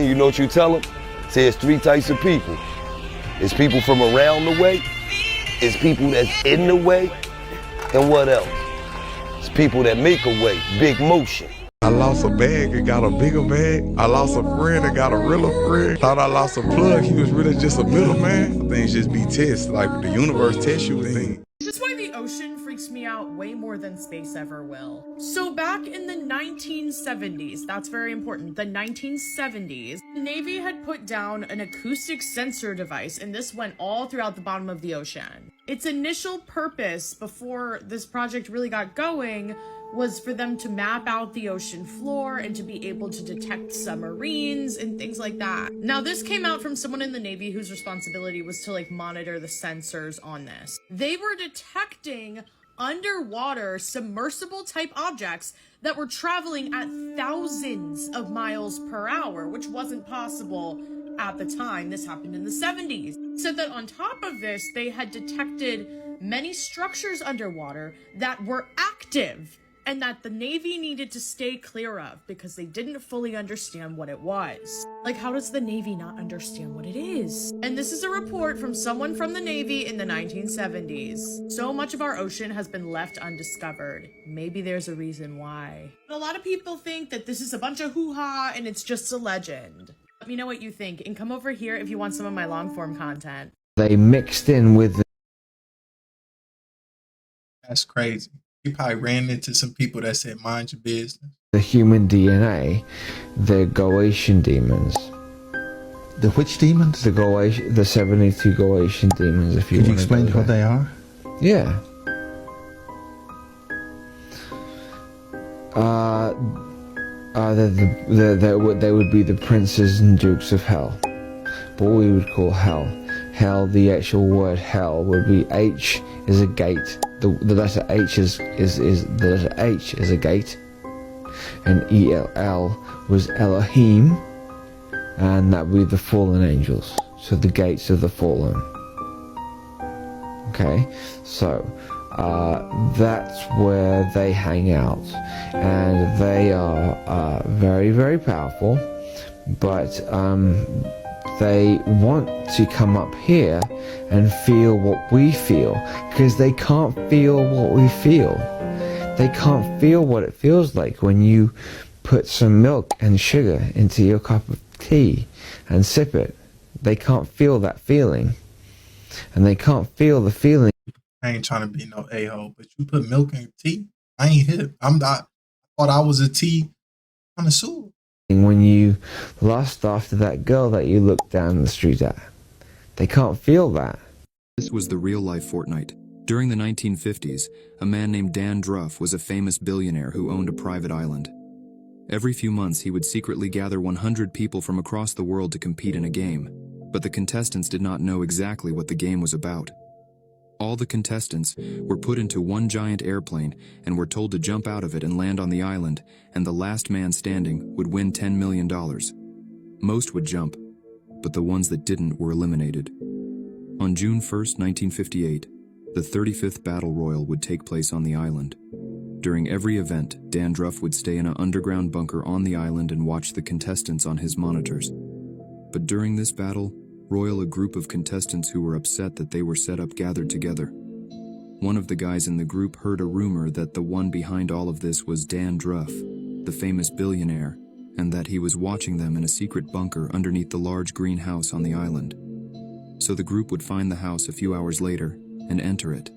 You know what you tell them? Say it's three types of people. It's people from around the way, it's people that's in the way, and what else? It's people that make a way, big motion. I lost a bag and got a bigger bag. I lost a friend and got a realer friend. Thought I lost a plug, he was really just a middleman. Things just be tests, like the universe tests you with things. This is why the ocean freaks me out way more than space ever will. So back in the 1970s, that's very important, the 1970s, the Navy had put down an acoustic sensor device, and this went all throughout the bottom of the ocean. Its initial purpose before this project really got going was for them to map out the ocean floor and to be able to detect submarines and things like that. Now, this came out from someone in the Navy whose responsibility was to monitor the sensors on this. They were detecting underwater submersible type objects that were traveling at thousands of miles per hour, which wasn't possible at the time. This happened in the 70s. So that on top of this, they had detected many structures underwater that were active and that the Navy needed to stay clear of because they didn't fully understand what it was. How does the Navy not understand what it is? And this is a report from someone from the Navy in the 1970s. So much of our ocean has been left undiscovered. Maybe there's a reason why. But a lot of people think that this is a bunch of hoo-ha and it's just a legend. Let me know what you think and come over here if you want some of my long-form content. They mixed in with That's crazy. You probably ran into some people that said, mind your business. the human DNA, the Goetian demons. The which demons? The 72 Goetian demons, if you Can you want explain what they are? Yeah. They would be the princes and dukes of hell. What we would call hell. Hell, the actual word hell would be H is a gate. The letter H is the letter H is a gate, and ELL was Elohim, and that would be the fallen angels. So the gates of the fallen. Okay, so that's where they hang out, and they are very, very powerful, but they want to come up here and feel what we feel, because they can't feel what we feel. They can't feel what it feels like when you put some milk and sugar into your cup of tea and sip it. They can't feel that feeling, and they can't feel the feeling. I ain't trying to be no a-hole, but you put milk in tea? I ain't hip. I thought I was a tea connoisseur. When you lust after that girl that you looked down the street at, they can't feel that. This was the real-life Fortnite. During the 1950s, a man named Dan Druff was a famous billionaire who owned a private island. Every few months, he would secretly gather 100 people from across the world to compete in a game, but the contestants did not know exactly what the game was about. All the contestants were put into one giant airplane and were told to jump out of it and land on the island, and the last man standing would win $10 million. Most would jump, but the ones that didn't were eliminated. On June 1st, 1958, the 35th Battle Royal would take place on the island. During every event, Dan Druff would stay in an underground bunker on the island and watch the contestants on his monitors. But during this battle, a group of contestants who were upset that they were set up gathered together. One of the guys in the group heard a rumor that the one behind all of this was Dan Druff, the famous billionaire, and that he was watching them in a secret bunker underneath the large green house on the island. So the group would find the house a few hours later and enter it.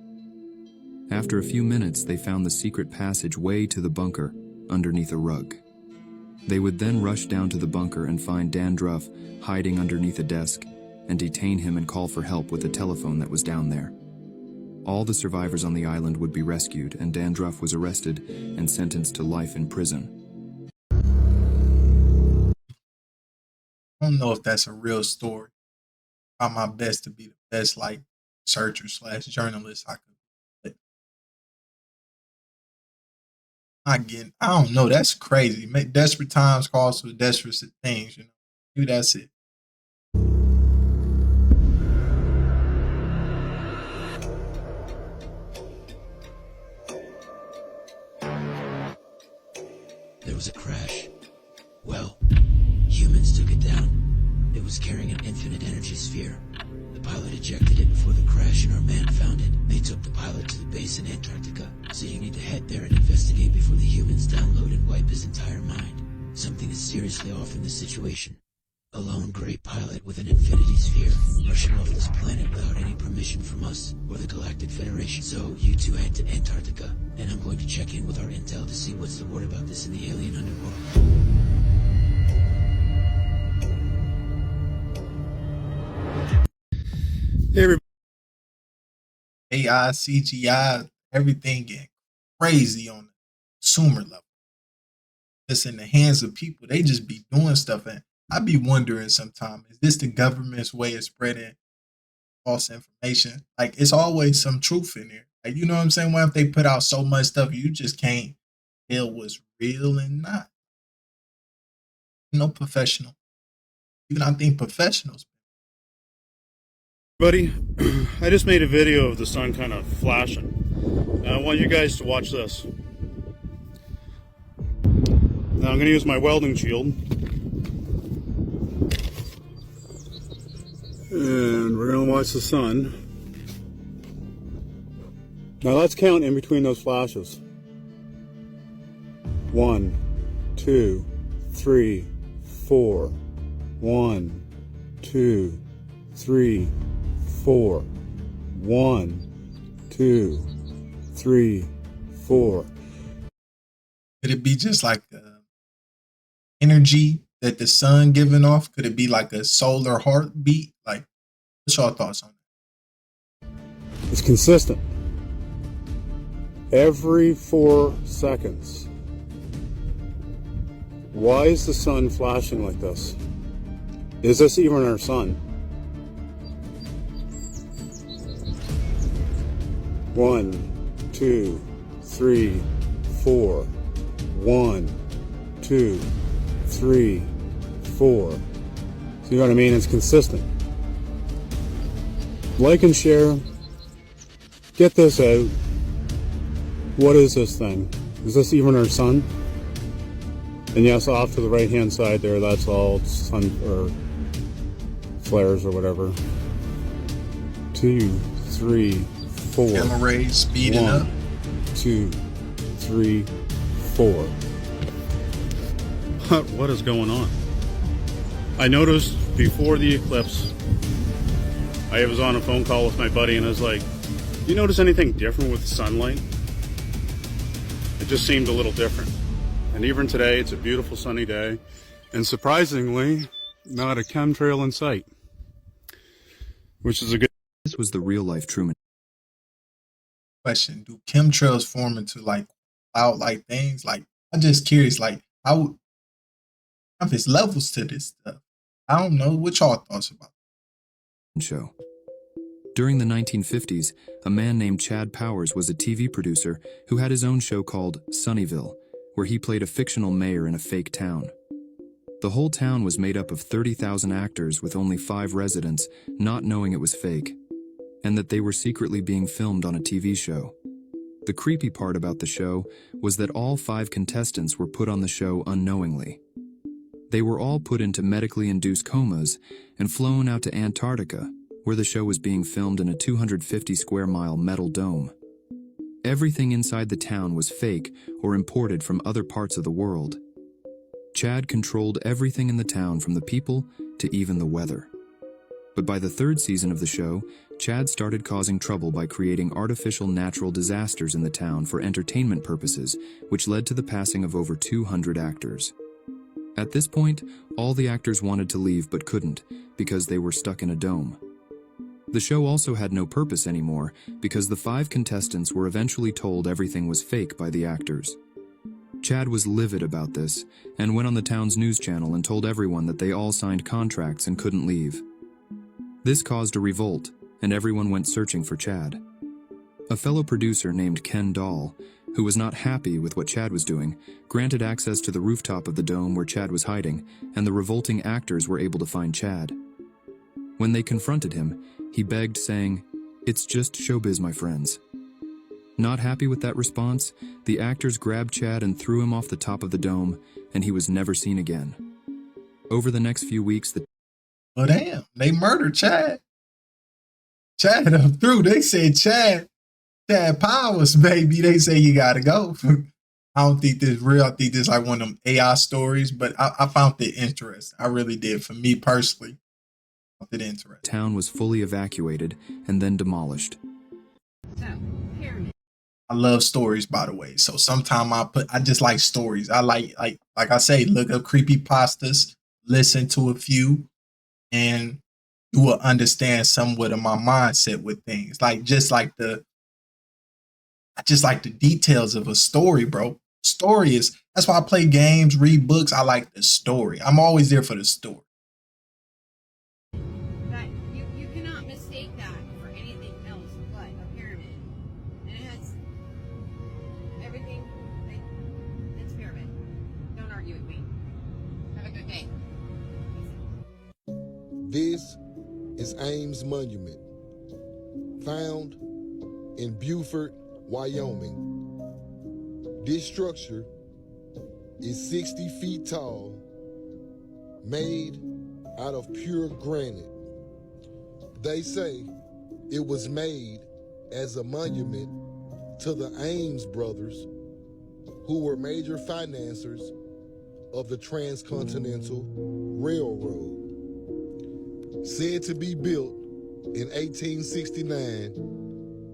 After a few minutes, they found the secret passage way to the bunker underneath a rug. They would then rush down to the bunker and find Dan Druff hiding underneath a desk, and detain him and call for help with a telephone that was down there. All the survivors on the island would be rescued, and Dan Druff was arrested and sentenced to life in prison. I don't know if that's a real story. I try my best to be the best researcher/journalist I could. I don't know, that's crazy. Desperate times calls for desperate things, Maybe that's it. There was a crash. Well, humans took it down. down. It was carrying an infinite energy sphere. The pilot ejected it before the crash and our man found it. They took the pilot to the base in Antarctica, so you need to head there and investigate before the humans download and wipe his entire mind. Something is seriously off in this situation. A lone great pilot with an infinity sphere, rushing off this planet without any permission from us or the Galactic Federation. So you two head to Antarctica, and I'm going to check in with our intel to see what's the word about this in the alien underworld. Hey, everybody. AI, CGI, everything getting crazy on the consumer level. It's in the hands of people. They just be doing stuff. And I be wondering sometimes, is this the government's way of spreading false information? Like, it's always some truth in there. Like, you know what I'm saying? What if they put out so much stuff, you just can't tell what's real and not? No professional. Even I think professionals. Buddy, I just made a video of the sun kind of flashing. I want you guys to watch this. Now I'm going to use my welding shield. And we're going to watch the sun. Now let's count in between those flashes. 1, 2, 3, 4. 1, 2, 3, 4. 1, 2, 3, 4. Could it be just like energy that the sun giving off? Could it be like a solar heartbeat? Like, what's your thoughts on it? It's consistent. Every 4 seconds. Why is the sun flashing like this? Is this even our sun? 1, 2, 3, 4. 1, 2, 3, 4. So you know what I mean? It's consistent. Like and share. Get this out. What is this thing? Is this even our sun? And yes, off to the right hand side there, that's all sun or flares or whatever. 2, 3, 4. Gamma rays speeding up. 2, 3, 4. What is going on? I noticed before the eclipse, I was on a phone call with my buddy and I was like, "Do you notice anything different with the sunlight?" It just seemed a little different. And even today, it's a beautiful sunny day. And surprisingly, not a chemtrail in sight. Which is a good... This was the real-life Truman. Question: do chemtrails form into like cloud-like things? Like, I'm just curious. Like, how if it's levels to this stuff? I don't know. What y'all thoughts about it? Show. During the 1950s, a man named Chad Powers was a TV producer who had his own show called Sunnyville, where he played a fictional mayor in a fake town. The whole town was made up of 30,000 actors with only 5 residents, not knowing it was fake, and that they were secretly being filmed on a TV show. The creepy part about the show was that all 5 contestants were put on the show unknowingly. They were all put into medically induced comas and flown out to Antarctica, where the show was being filmed in a 250 square mile metal dome. Everything inside the town was fake or imported from other parts of the world. Chad controlled everything in the town, from the people to even the weather. But by the 3rd season of the show, Chad started causing trouble by creating artificial natural disasters in the town for entertainment purposes, which led to the passing of over 200 actors. At this point, all the actors wanted to leave but couldn't, because they were stuck in a dome. The show also had no purpose anymore, because the 5 contestants were eventually told everything was fake by the actors. Chad was livid about this, and went on the town's news channel and told everyone that they all signed contracts and couldn't leave. This caused a revolt, and everyone went searching for Chad. A fellow producer named Ken Dahl, who was not happy with what Chad was doing, granted access to the rooftop of the dome where Chad was hiding, and the revolting actors were able to find Chad. When they confronted him, he begged, saying, "It's just showbiz, my friends." Not happy with that response, the actors grabbed Chad and threw him off the top of the dome, and he was never seen again. Over the next few weeks, the Well, damn, they murdered Chad. Chad up through. They said Chad Powers, baby. They say you gotta go. I don't think this real. I think this like one of them AI stories, but I found it interesting. I really did. For me personally, I found it interesting. town was fully evacuated and then demolished. I love stories, by the way. So sometimes I just like stories. I like I say, look up creepy pastas, listen to a few, and you will understand somewhat of my mindset with things. Like I just like the details of a story, bro. Story is that's why I play games, read books. I like the story. I'm always there for the story. That you cannot mistake that for anything else but a pyramid. And it has everything. It's a pyramid. Don't argue with me. Have a good day. This is Ames Monument, found in Beaufort, Wyoming. This structure is 60 feet tall, made out of pure granite. They say it was made as a monument to the Ames brothers, who were major financiers of the Transcontinental Railroad. Said to be built in 1869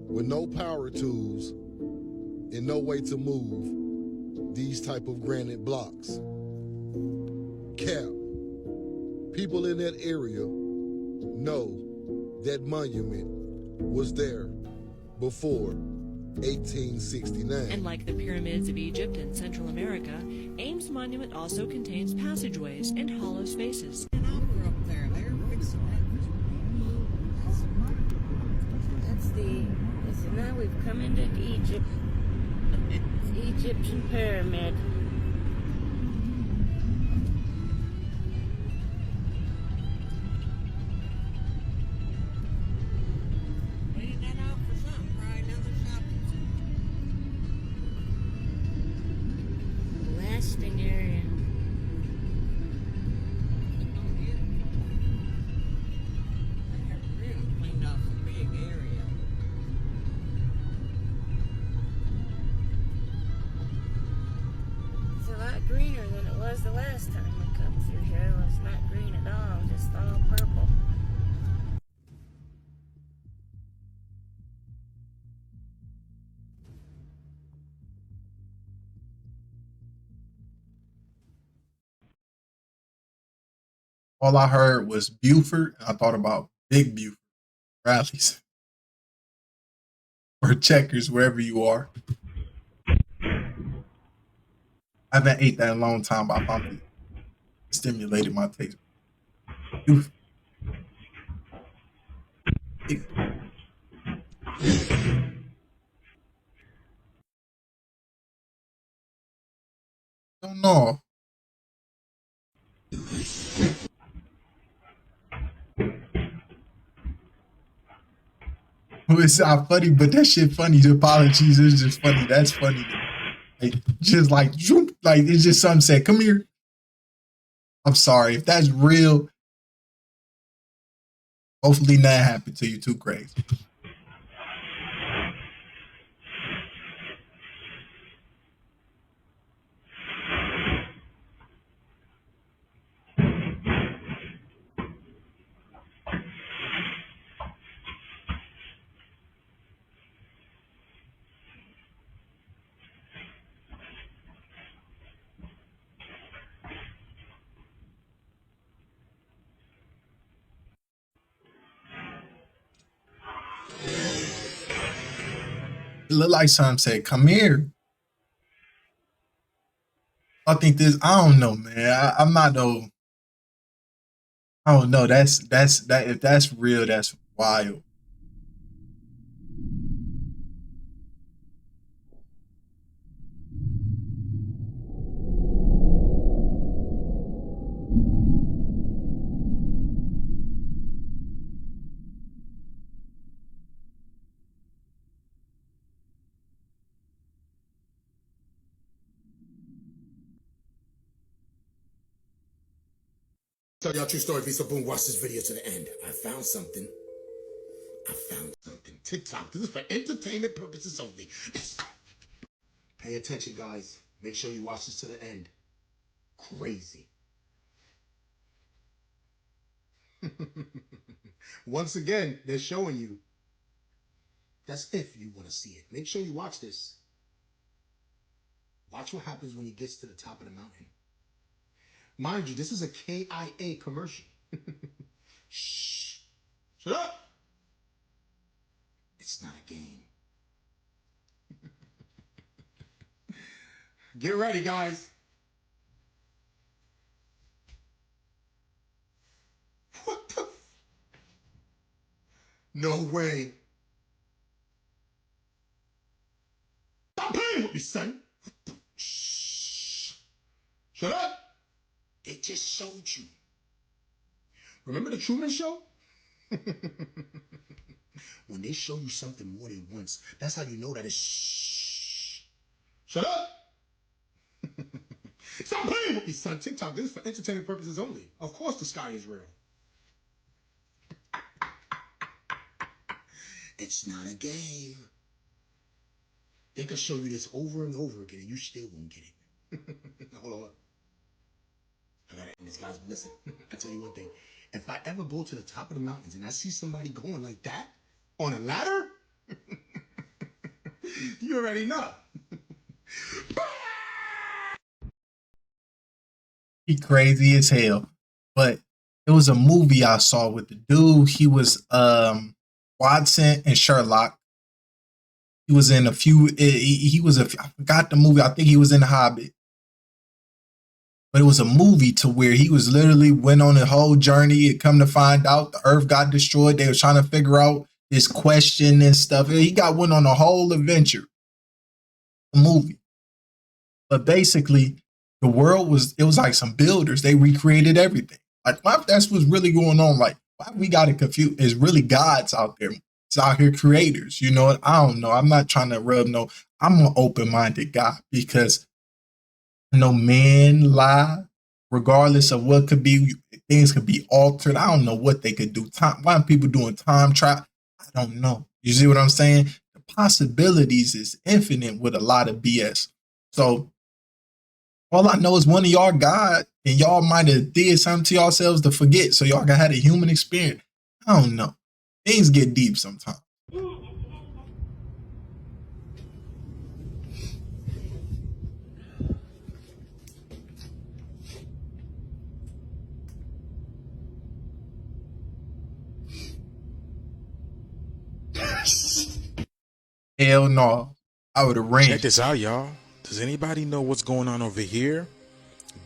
with no power tools and no way to move these type of granite blocks. Cap, people in that area know that monument was there before 1869. And like the pyramids of Egypt and Central America, Ames Monument also contains passageways and hollow spaces. Over up there, they're fixing that. That's the. So now we've come into Egypt. The Egyptian pyramid. Waiting that out for something. Probably another shopping center. Lasting area. Greener than it was the last time we come through here. It was not green at all, just all purple. All I heard was Buford. I thought about Big Buford rallies or checkers, wherever you are. I haven't ate that in a long time, but I found it stimulated my taste. Buford. Don't know. It's not funny, but that shit funny. The apologies is just funny. That's funny. Like, just like, it's just something said, come here. I'm sorry. If that's real, hopefully that happened to you too, Craig. It looked like something said, come here. I think this, I don't know, man. I'm not no, I don't know. That if that's real, that's wild. Tell y'all true story. Be so boom. Watch this video to the end. I found something. TikTok. This is for entertainment purposes only. Pay attention, guys. Make sure you watch this to the end. Crazy. Once again, they're showing you. That's if you want to see it. Make sure you watch this. Watch what happens when he gets to the top of the mountain. Mind you, this is a KIA commercial. Shh. Shut up. It's not a game. Get ready, guys. What the? No way. Stop playing with me, son. Shh. Shut up. It just showed you. Remember the Truman Show? When they show you something more than once, that's how you know that it's shh. Shut up. Stop playing with me, son. TikTok, this is for entertainment purposes only. Of course the sky is real. It's not a game. They can show you this over and over again and you still won't get it. Hold on. I gotta end this, guys. But listen, I tell you one thing. If I ever go to the top of the mountains and I see somebody going like that on a ladder, you already know. He crazy as hell. But it was a movie I saw with the dude. He was Watson and Sherlock. He was in a few. He was I forgot the movie. I think he was in The Hobbit. But it was a movie to where he was literally went on a whole journey and come to find out the earth got destroyed. They were trying to figure out this question and stuff. He went on a whole adventure. A movie. But basically, the world it was like some builders. They recreated everything. Like, what if that's what's really going on? Like, why we got it confused? It's really gods out there. It's out here creators. You know what? I don't know. I'm not trying to rub no. I'm an open-minded guy because no man lie, regardless of what could be, things could be altered. I don't know what they could do. Why are people doing time travel? I don't know. You see what I'm saying? The possibilities is infinite with a lot of BS. So all I know is one of y'all God and y'all might have did something to yourselves to forget. So y'all had a human experience. I don't know. Things get deep sometimes. Hell no. I would have ran. Check this out, y'all. Does anybody know what's going on over here?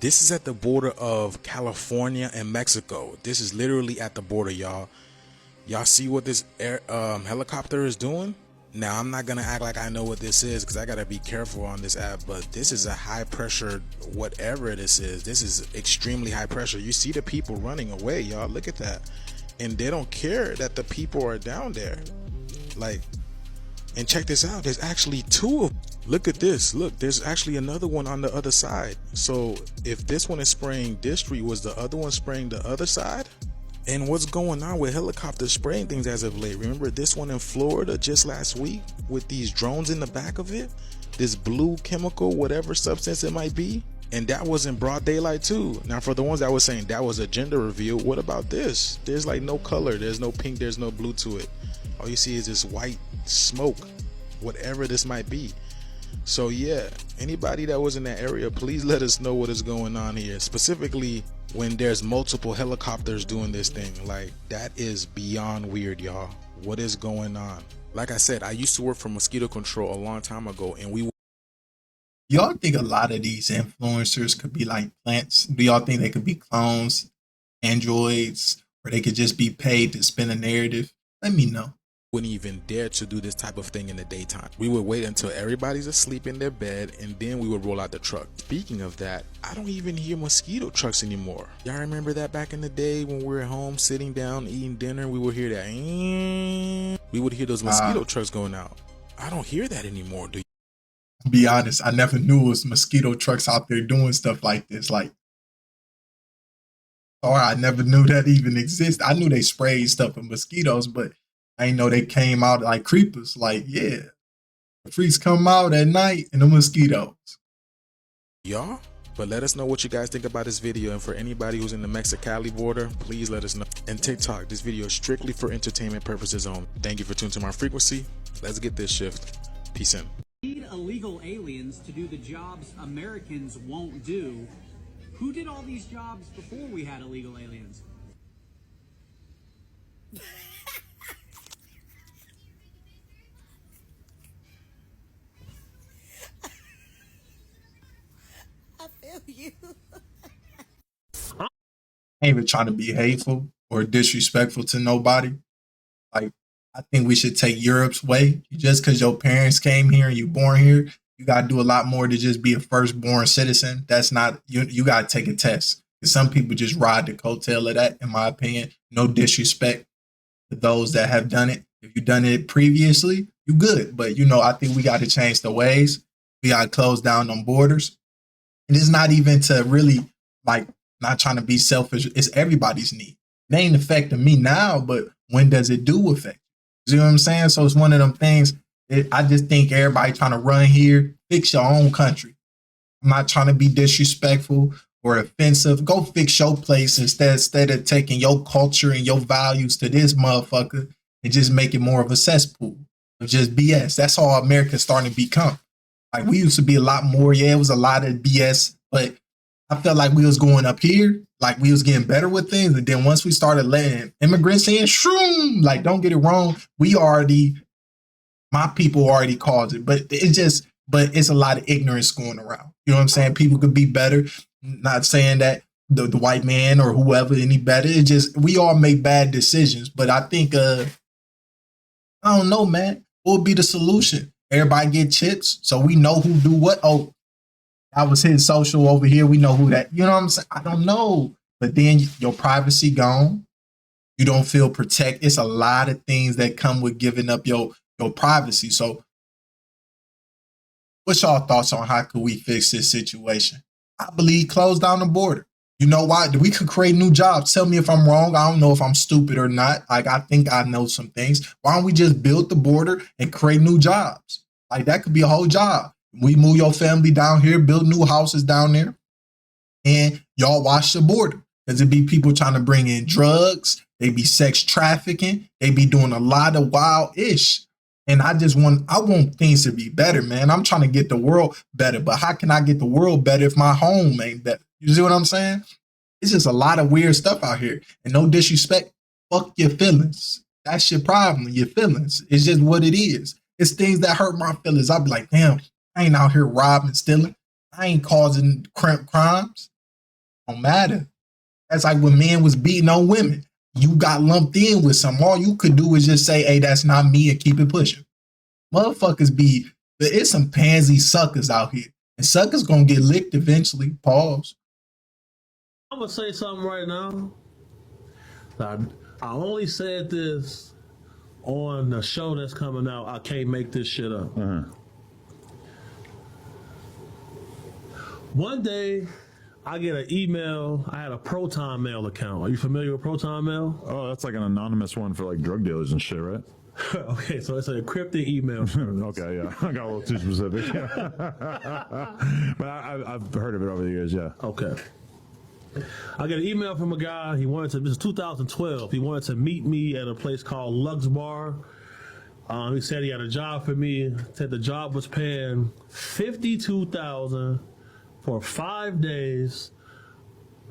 This is at the border of California and Mexico. This is literally at the border, y'all. Y'all see what this helicopter is doing? Now, I'm not going to act like I know what this is because I got to be careful on this app, but this is a high pressure, whatever this is. This is extremely high pressure. You see the people running away, y'all. Look at that. And they don't care that the people are down there. Like, and check this out. There's actually two of them. Look at this. Look, there's actually another one on the other side. So if this one is spraying this street, was the other one spraying the other side? And what's going on with helicopters spraying things as of late? Remember this one in Florida just last week with these drones in the back of it? This blue chemical, whatever substance it might be. And that was in broad daylight too. Now for the ones that were saying that was a gender reveal, what about this? There's like no color. There's no pink. There's no blue to it. All you see is this white smoke, whatever this might be. So yeah, anybody that was in that area, please let us know what is going on here. Specifically when there's multiple helicopters doing this thing. Like, that is beyond weird, y'all. What is going on? Like I said, I used to work for mosquito control a long time ago, and y'all think a lot of these influencers could be like plants? Do y'all think they could be clones, androids, or they could just be paid to spin a narrative? Let me know. Wouldn't even dare to do this type of thing in the daytime. We would wait until everybody's asleep in their bed, and then we would roll out the truck. Speaking of that, I don't even hear mosquito trucks anymore. Y'all remember that back in the day when we were at home sitting down eating dinner, we would hear that. We would hear those mosquito trucks going out. I don't hear that anymore, do you? To be honest, I never knew it was mosquito trucks out there doing stuff like this. Like, Or I never knew that even existed. I knew they sprayed stuff for mosquitoes, but I didn't know they came out like creepers. Like, yeah, the freaks come out at night and the mosquitoes. Y'all, but let us know what you guys think about this video. And for anybody who's in the Mexicali border, please let us know. And TikTok, this video is strictly for entertainment purposes only. Thank you for tuning to my frequency. Let's get this shift. Peace in. Need illegal aliens to do the jobs Americans won't do. Who did all these jobs before we had illegal aliens? I feel you. I ain't even trying to be hateful or disrespectful to nobody. Like, I think we should take Europe's way. Just because your parents came here and you born here, you got to do a lot more to just be a firstborn citizen. That's not, you got to take a test. Because some people just ride the coattail of that, in my opinion. No disrespect to those that have done it. If you've done it previously, you good. But, I think we got to change the ways. We got to close down them borders. And it's not even to really, not trying to be selfish. It's everybody's need. It ain't affecting me now, but when does it do affect you? You know what I'm saying? So it's one of them things. I just think everybody trying to run here, fix your own country. I'm not trying to be disrespectful or offensive. Go fix your place instead of taking your culture and your values to this motherfucker and just make it more of a cesspool of just BS. That's all America's starting to become. Like, we used to be a lot more. Yeah, it was a lot of BS, but I felt like we was going up here, like we was getting better with things. And then once we started letting immigrants in, shroom, like, don't get it wrong. My people already caused it, but it's a lot of ignorance going around. You know what I'm saying? People could be better. Not saying that the white man or whoever any better. It's just, we all make bad decisions. But I think, I don't know, man. What would be the solution? Everybody get chips so we know who do what. Oh, I was hitting social over here. We know who that. You know what I'm saying? I don't know. But then your privacy gone. You don't feel protected. It's a lot of things that come with giving up your privacy. So what's y'all thoughts on how could we fix this situation? I believe close down the border. You know why? We could create new jobs. Tell me if I'm wrong. I don't know if I'm stupid or not. Like, I think I know some things. Why don't we just build the border and create new jobs? Like, that could be a whole job. We move your family down here, build new houses down there, and y'all watch the border. Because it be people trying to bring in drugs. They be sex trafficking. They be doing a lot of wild-ish. And I want things to be better, man. I'm trying to get the world better. But how can I get the world better if my home ain't better? You see what I'm saying? It's just a lot of weird stuff out here. And no disrespect, fuck your feelings. That's your problem, your feelings. It's just what it is. It's things that hurt my feelings. I'll be like, damn, I ain't out here robbing, stealing. I ain't causing crimes. Don't matter. That's like when men was beating on women. You got lumped in with something. All you could do is just say, hey, that's not me, and keep it pushing. Motherfuckers it's some pansy suckers out here. And suckers gonna get licked eventually. Pause. I'm gonna say something right now. I only said this on the show that's coming out. I can't make this shit up. One day, I get an email. I had a Proton Mail account. Are you familiar with Proton Mail? Oh, that's like an anonymous one for like drug dealers and shit, right? Okay, so it's an encrypted email. Okay, yeah. I got a little too specific. But I've heard of it over the years, yeah. Okay. I get an email from a guy. This is 2012. He wanted to meet me at a place called Lux Bar. He said he had a job for me. Said the job was paying $52,000 for 5 days.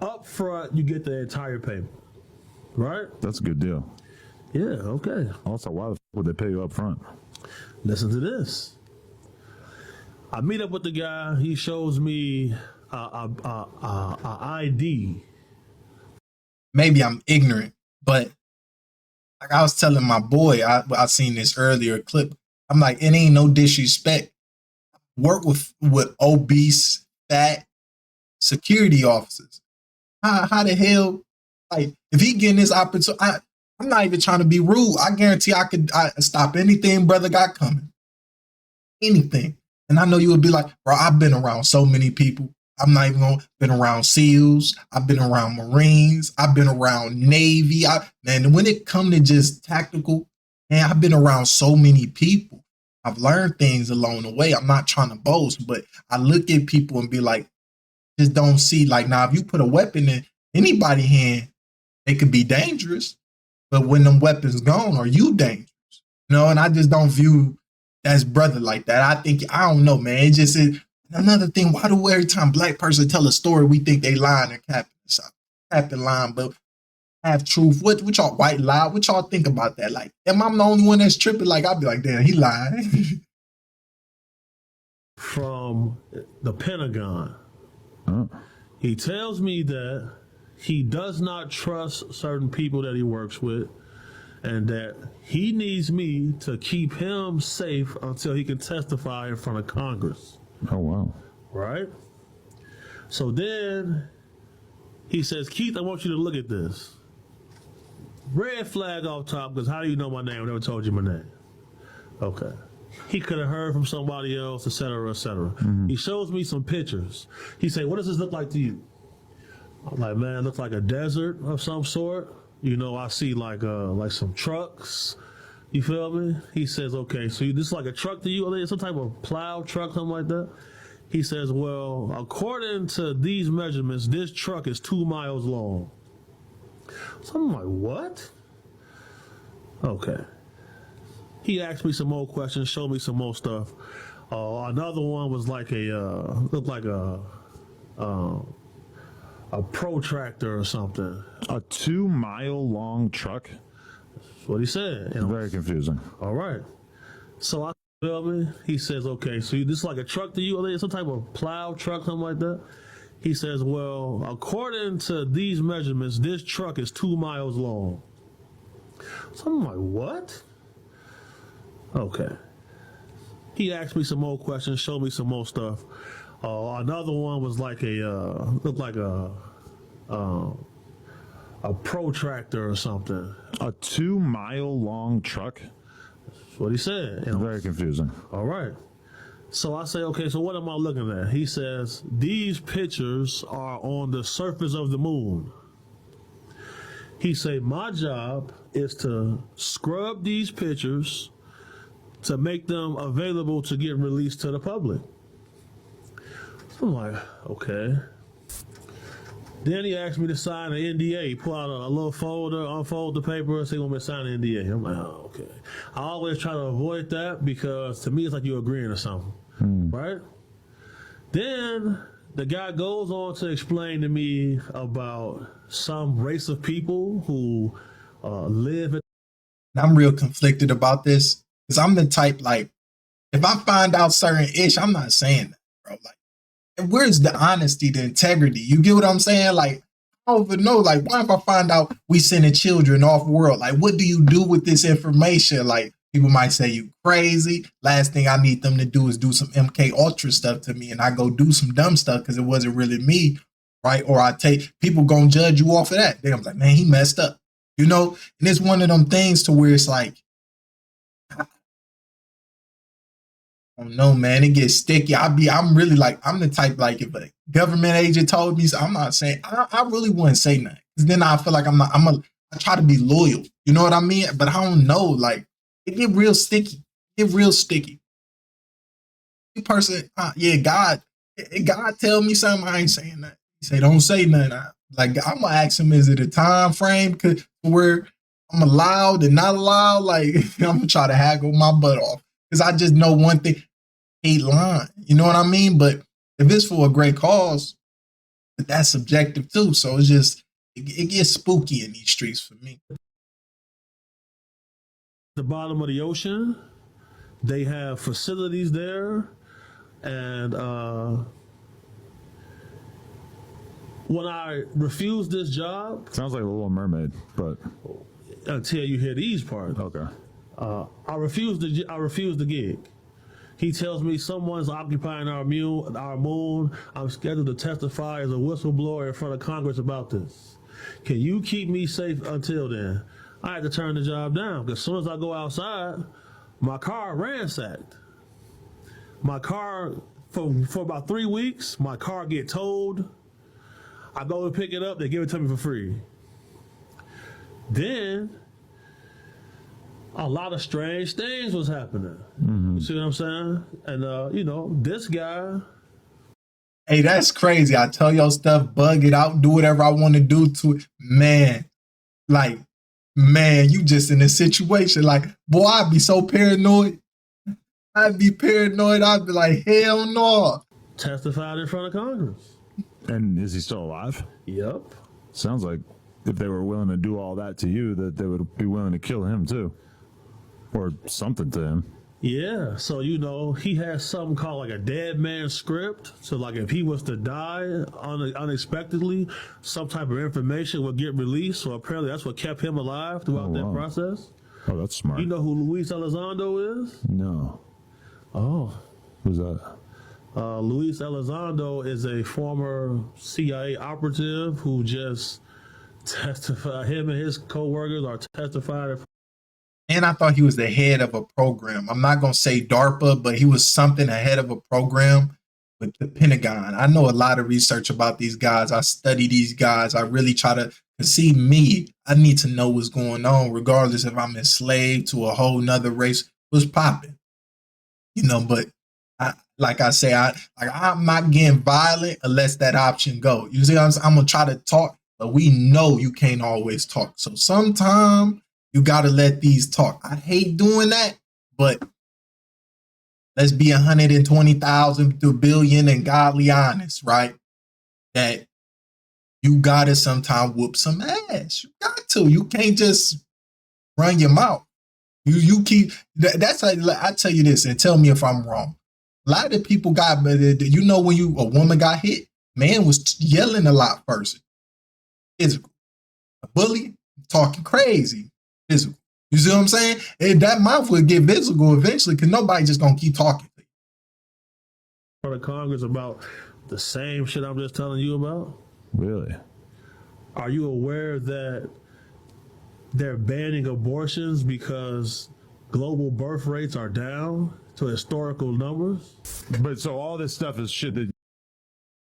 Up front, you get the entire payment. Right? That's a good deal. Yeah, okay. Also, why the f would they pay you up front? Listen to this. I meet up with the guy. He shows me a ID. Maybe I'm ignorant, but like I was telling my boy, I seen this earlier clip. I'm like, it ain't no disrespect. Work with obese, fat security officers. How the hell? Like, if he getting this opportunity, I'm not even trying to be rude. I guarantee I could stop anything brother got coming. Anything. And I know you would be like, bro, I've been around so many people. I'm not even going. Been around SEALs. I've been around Marines. I've been around Navy. Man, when it come to just tactical, man, I've been around so many people. I've learned things along the way. I'm not trying to boast, but I look at people and be like, just don't see like, now if you put a weapon in anybody's hand, it could be dangerous. But when them weapons gone, are you dangerous? You know, and I just don't view as brother like that. I think, I don't know, man. It just is another thing. Why do every time black person tell a story, we think they lying or capping lying, but half truth? What y'all white lie? What y'all think about that? Like, am I the only one that's tripping? Like, I'll be like, damn, he lying. From the Pentagon. Oh. He tells me that he does not trust certain people that he works with, and that he needs me to keep him safe until he can testify in front of Congress. Oh, wow. Right? So then he says, Keith, I want you to look at this. Red flag off top, because how do you know my name? I never told you my name. Okay. He could have heard from somebody else, et cetera, et cetera. Mm-hmm. He shows me some pictures. He said, what does this look like to you? I'm like, man, it looks like a desert of some sort. You know, I see like some trucks. You feel me? He says, okay, so this is like a truck to you? Some type of plow truck, something like that? He says, well, according to these measurements, this truck is 2 miles long. So I'm like, what? Okay. He asked me some more questions, showed me some more stuff. Another one was like looked like a protractor or something. A 2 mile long truck? That's what he said. You know? Very confusing. All right. So I feel me. He says, okay, so this is like a truck to you? Some type of plow truck, something like that? He says, well, according to these measurements, this truck is 2 miles long. So I'm like, what? Okay. He asked me some more questions, showed me some more stuff. Another one was like looked like a protractor or something. A 2 mile long truck? That's what he said. You know? Very confusing. All right. So I say, okay, so what am I looking at? He says, these pictures are on the surface of the moon. He say, my job is to scrub these pictures to make them available to get released to the public. So I'm like, okay. Then he asked me to sign an NDA. He pull out a little folder, unfold the paper, and say, want me to sign an NDA. I'm like, oh, okay. I always try to avoid that because to me it's like you're agreeing to something, right? Then the guy goes on to explain to me about some race of people who live in. I'm real conflicted about this because I'm the type, like, if I find out certain ish, I'm not saying that, bro. Like, where's the honesty, the integrity? You get what I'm saying? Like, I don't even know. Like, what if I find out we sending children off world? Like, what do you do with this information? Like, people might say you crazy. Last thing I need them to do is do some MK Ultra stuff to me, and I go do some dumb stuff because it wasn't really me, right? Or I take people gonna judge you off of that. Then I'm like, man, he messed up, you know. And it's one of them things to where it's like, oh no, man, it gets sticky. I'm really like, I'm the type, like, if a government agent told me, so I'm not saying, I really wouldn't say nothing. Because then I feel like I try to be loyal. You know what I mean? But I don't know, like, it get real sticky. The person, God tell me something, I ain't saying that. He say, don't say nothing. I'm gonna ask him, is it a time frame where I'm allowed and not allowed? Like, I'm gonna try to haggle my butt off. Because I just know one thing, hate lying. You know what I mean? But if it's for a great cause, that's subjective too. So it's just, it gets spooky in these streets for me. The bottom of the ocean, they have facilities there. And when I refused this job. Sounds like a Little Mermaid, but. Until you hear these parts. Okay. I refused the gig. He tells me someone's occupying our moon. I'm scheduled to testify as a whistleblower in front of Congress about this. Can you keep me safe until then? I had to turn the job down because as soon as I go outside, my car ransacked. My car for about 3 weeks. My car get towed. I go to pick it up. They give it to me for free. Then a lot of strange things was happening. You see what I'm saying? And you know, this guy. Hey, that's crazy. I tell your stuff, bug it out, do whatever I want to do to it. Man, like, man, you just in a situation. Like, boy, I'd be so paranoid. I'd be paranoid. I'd be like, hell no. Testified in front of Congress. And is he still alive? Yep. Sounds like if they were willing to do all that to you, that they would be willing to kill him too. Or something to him. Yeah, so you know, he has something called like a dead man script. So like if he was to die unexpectedly, some type of information would get released. So apparently that's what kept him alive throughout that process. Oh, that's smart. You know who Luis Elizondo is? No. Oh. Who's that? Luis Elizondo is a former CIA operative who just testified. Him and his co-workers are testified. And I thought he was the head of a program. I'm not going to say DARPA, but he was something ahead of a program with the Pentagon. I know a lot of research about these guys. I study these guys. I really try to see me. I need to know what's going on, regardless if I'm enslaved to a whole nother race. What's popping? You know, but like I say, I'm not getting violent unless that option go. You see what I'm going to try to talk, but we know you can't always talk. So sometimes you got to let these talk. I hate doing that, but let's be 120,000 to a billion and godly honest, right? That you got to sometimes whoop some ass. You got to. You can't just run your mouth. You keep, that's how, I tell you this and tell me if I'm wrong. A lot of people got, you know, when a woman got hit, man was yelling a lot first. Physical. A bully, talking crazy. Physical. You see what I'm saying? And that mouth will get physical eventually because nobody just gonna keep talking to you. For the Congress about the same shit I'm just telling you about? Really? Are you aware that they're banning abortions because global birth rates are down to historical numbers? But so all this stuff is shit that.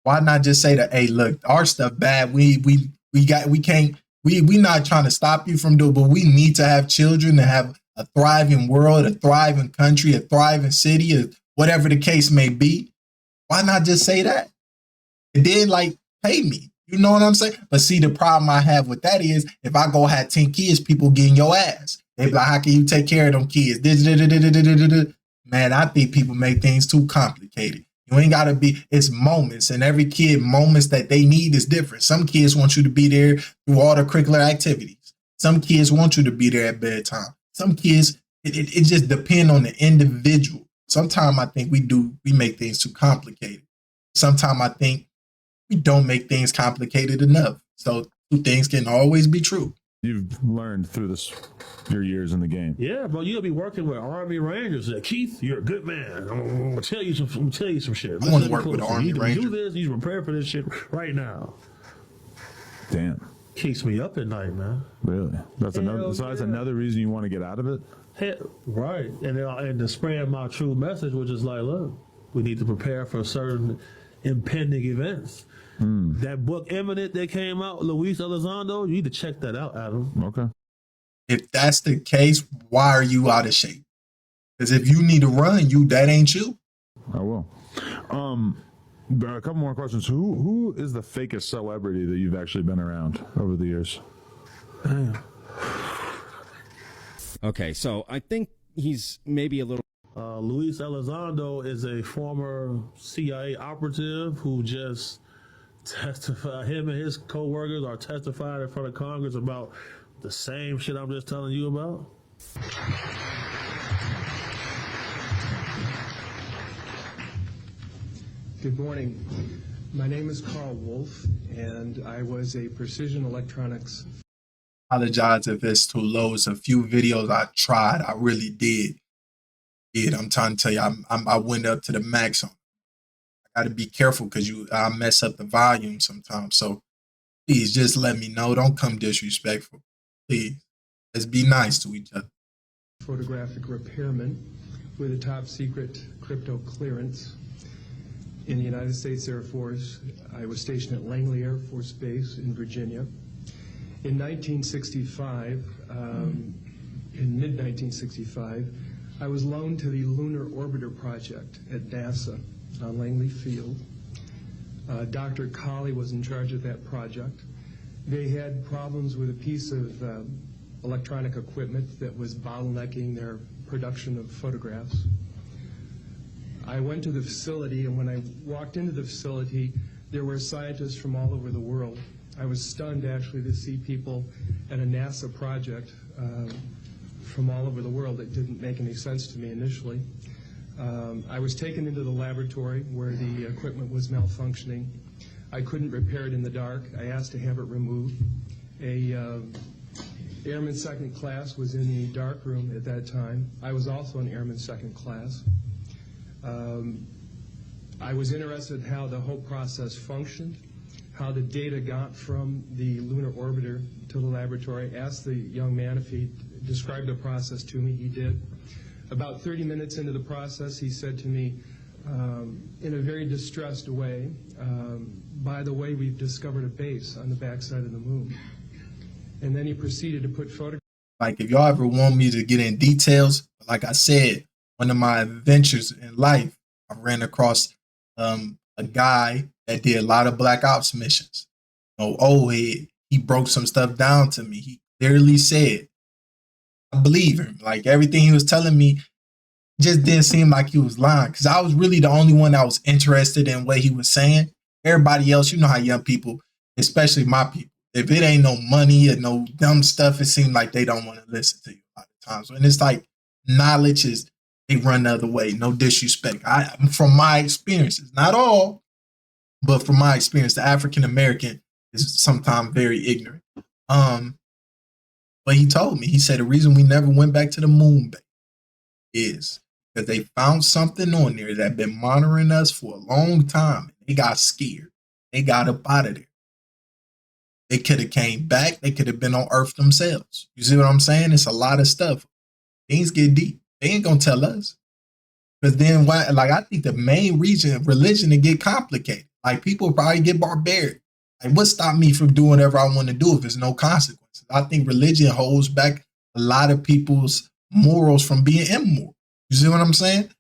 Why not just say that? Hey, look, our stuff bad. We can't. We're not trying to stop you from doing, but we need to have children to have a thriving world, a thriving country, a thriving city, or whatever the case may be. Why not just say that? And then, like, pay me. You know what I'm saying? But see, the problem I have with that is if I go have 10 kids, people getting your ass. They be like, how can you take care of them kids? Man, I think people make things too complicated. You ain't got to be, it's moments, and every kid, moments that they need is different. Some kids want you to be there through all the curricular activities. Some kids want you to be there at bedtime. Some kids, it just depends on the individual. Sometimes I think we make things too complicated. Sometimes I think we don't make things complicated enough. So two things can always be true. You've learned through your years in the game. Yeah, bro, you'll be working with Army Rangers. Keith, you're a good man. I'm gonna tell you some shit. I want to work with the Army Rangers. You do this, you prepare for this shit right now. Damn. Keeps me up at night, man. Really? That's another reason you want to get out of it? Right. And to spread my true message, which is like, look, we need to prepare for certain impending events. That book Eminent that came out, Luis Elizondo, you need to check that out, Adam. Okay. If that's the case, why are you out of shape? Because if you need to run, that ain't you. I will. A couple more questions. Who is the fakest celebrity that you've actually been around over the years? Damn. Okay, so I think he's maybe a little. Luis Elizondo is a former CIA operative who just testified. Him and his co-workers are testified in front of Congress about the same shit I'm just telling you about. Good morning. My name is Carl Wolf, and I was a precision electronics. Apologize if it's too low. It's a few videos I tried. I really did. I'm trying to tell you, I went up to the max on. I got to be careful because I mess up the volume sometimes. So please just let me know. Don't come disrespectful. Please. Let's be nice to each other. Photographic repairman with a top secret crypto clearance. in the United States Air Force. I was stationed at Langley Air Force Base in Virginia. In 1965, in mid-1965, I was loaned to the Lunar Orbiter Project at NASA on Langley Field. Dr. Colley was in charge of that project. They had problems with a piece of electronic equipment that was bottlenecking their production of photographs. I went to the facility, and when I walked into the facility, there were scientists from all over the world. I was stunned, actually, to see people at a NASA project from all over the world. It didn't make any sense to me initially. I was taken into the laboratory where the equipment was malfunctioning. I couldn't repair it in the dark. I asked to have it removed. A Airman Second Class was in the dark room at that time. I was also an Airman Second Class. I was interested in how the whole process functioned, how the data got from the lunar orbiter to the laboratory. Asked the young man if he described the process to me. He did. About 30 minutes into the process, he said to me, in a very distressed way, by the way, we've discovered a base on the backside of the moon. And then he proceeded to put photographs. Like, if y'all ever want me to get in details, like I said, one of my adventures in life, I ran across a guy that did a lot of black ops missions. He broke some stuff down to me. He clearly said, I believe him. Like, everything he was telling me just didn't seem like he was lying, because I was really the only one that was interested in what he was saying. Everybody else, you know how young people, especially my people, if it ain't no money or no dumb stuff, it seems like they don't want to listen to you a lot of times. And it's like, knowledge is, they run the other way. No disrespect. From my experiences, not all, but from my experience, the African American is sometimes very ignorant. But he told me, he said the reason we never went back to the moon base is because they found something on there that had been monitoring us for a long time. They got scared. They got up out of there. They could have came back. They could have been on Earth themselves. You see what I'm saying? It's a lot of stuff. Things get deep. They ain't gonna tell us. But then why? Like, I think the main reason religion to get complicated. Like, people probably get barbaric. Like, what stopped me from doing whatever I want to do if there's no consequences? I think religion holds back a lot of people's morals from being immoral. You see what I'm saying?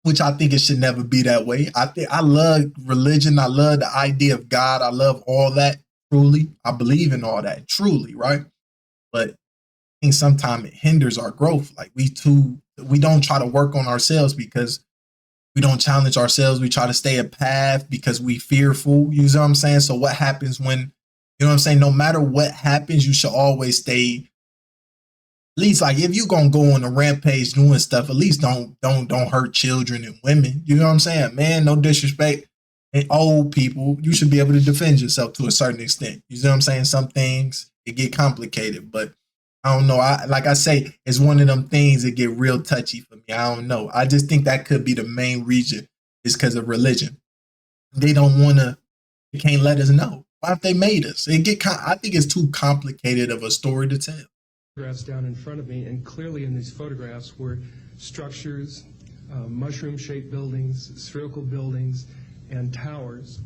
Which I think it should never be that way. I love religion. I love the idea of God. I love all that. Truly, I believe in all that. Truly, right? But I think sometimes it hinders our growth. Like, we don't try to work on ourselves because we don't challenge ourselves. We try to stay a path because we fearful. You know what I'm saying? So what happens when, you know what I'm saying? No matter what happens, you should always stay. At least, like, if you gonna go on a rampage doing stuff, at least don't hurt children and women. You know what I'm saying? Man, no disrespect. And old people, you should be able to defend yourself to a certain extent. You know what I'm saying? Some things, it get complicated, but I don't know. Like I say, it's one of them things that get real touchy for me. I don't know. I just think that could be the main reason, is because of religion. They don't want to, they can't let us know. Why if they made us? I think it's too complicated of a story to tell. Photographs down in front of me, and clearly in these photographs were structures, mushroom-shaped buildings, spherical buildings, and towers.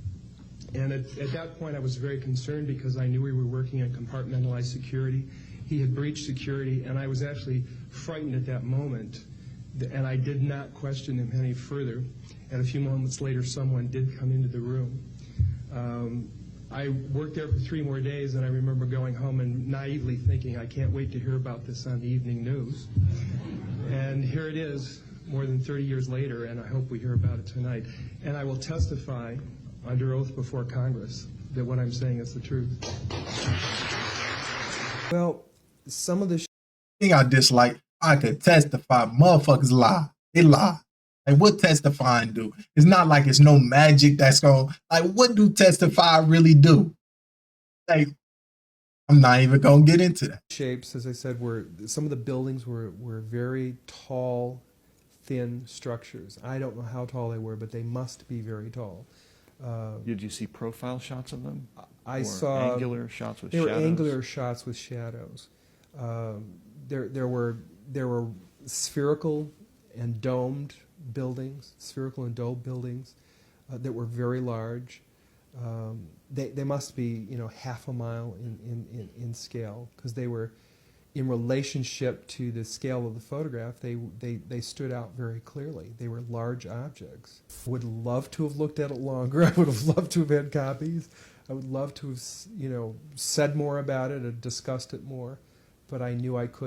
And at that point, I was very concerned because I knew we were working on compartmentalized security. He had breached security, and I was actually frightened at that moment, and I did not question him any further. And a few moments later, someone did come into the room. I worked there for 3 more days, and I remember going home and naively thinking, I can't wait to hear about this on the evening news. And here it is, more than 30 years later, and I hope we hear about it tonight. And I will testify under oath before Congress that what I'm saying is the truth. Well, some of the thing I dislike, I could testify. Motherfuckers lie. They lie. Like, what testifying do? It's not like it's no magic that's going, like, what do testify really do? Like, I'm not even going to get into that. Shapes, as I said, some of the buildings were very tall, thin structures. I don't know how tall they were, but they must be very tall. Did you see profile shots of them? I or saw angular shots with there shadows? were angular shots with shadows. There were spherical and domed buildings, spherical and dome buildings that were very large. They must be, half a mile in scale, because they were, in relationship to the scale of the photograph, they stood out very clearly. They were large objects. Would love to have looked at it longer. I would have loved to have had copies. I would love to have, said more about it or discussed it more, but I knew I couldn't.